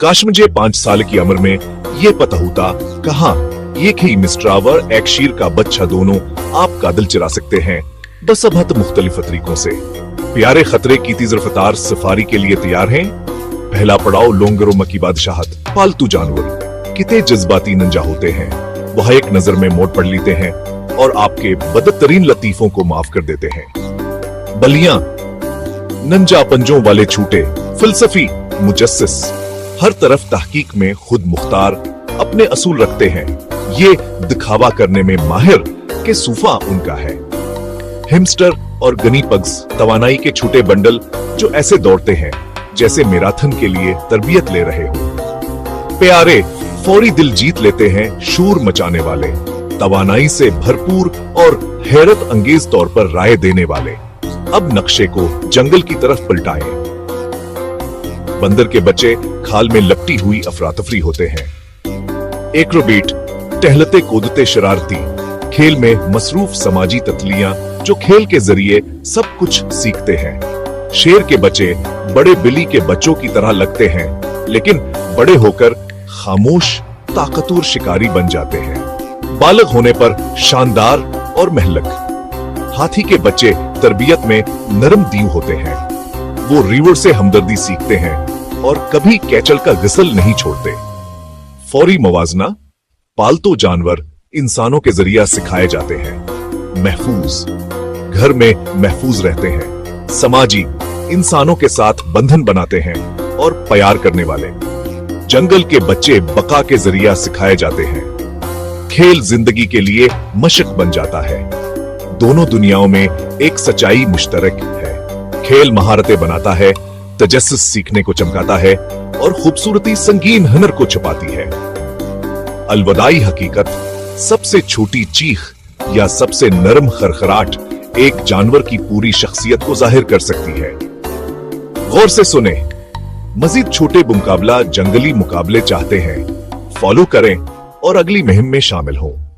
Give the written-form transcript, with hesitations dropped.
काश मुझे 5 साल की उम्र में ये पता होता कहाँ एक ही मिस्ट्रावर एक शेर का बच्चा दोनों आपका दिल चुरा सकते हैं बस अब हत मुख्तलिफ तरीकों से। प्यारे खतरे की तेज रफ्तार सफारी के लिए तैयार हैं? पहला पड़ाव लोंगरोमा की बादशाहत। पालतू जानवर कितने जज्बाती नंजा होते हैं, वह एक नजर में मोड़ पड़ लेते हैं और आपके बदतरीन लतीफों को माफ कर देते हैं। बलियां नंजा पंजों वाले छूटे फिलसफी मुजस्सिस हर तरफ तहकीक में खुद मुख्तार अपने असूल रखते हैं, ये दिखावा करने में माहिर के सूफा उनका है। हिमस्टर और गनी पग्स तवानाई के छोटे बंडल जो ऐसे दौड़ते हैं जैसे मैराथन के लिए तरबियत ले रहे हो। प्यारे फौरी दिल जीत लेते हैं शूर मचाने वाले, तवानाई से भरपूर और हैरत अंगेज तौर पर राय देने वाले। अब नक्शे को जंगल की तरफ पलटाएं। बंदर के बच्चे खाल में लपटी हुई अफरा-तफरी होते हैं। एक्रोबेट टहलते कूदते शरारती, खेल में मसरूफ समाजी ततलियां जो खेल के जरिए सब कुछ सीखते हैं। शेर के बच्चे बड़े बिल्ली के बच्चों की तरह लगते हैं, लेकिन बड़े होकर खामोश ताकतवर शिकारी बन जाते हैं। बालग होने पर शानदार और महलक। हाथी के बच्चे तरबियत में नरम दीव होते हैं, वो रिवर से हमदर्दी सीखते हैं और कभी कैचल का गिसल नहीं छोड़ते। फौरी मवाजना पालतू जानवर इंसानों के जरिए सिखाए जाते हैं। महफूज घर में महफूज रहते हैं, समाजी इंसानों के साथ बंधन बनाते हैं और प्यार करने वाले। जंगल के बच्चे बका के जरिए सिखाए जाते हैं। खेल जिंदगी के लिए मशक बन जाता है। दोनों दुनियाओं में एक सच्चाई मुश्तरक है। खेल महारतें बनाता है, तजस्सुस सीखने को चमकाता है और खूबसूरती संगीन हुनर को छुपाती है। अलवदाई हकीकत सबसे छोटी चीख या सबसे नरम खरखराट एक जानवर की पूरी शख्सियत को जाहिर कर सकती है। गौर से सुने, मजीद छोटे मुकाबला जंगली मुकाबले चाहते हैं? फॉलो करें और अगली मुहिम में शामिल हों।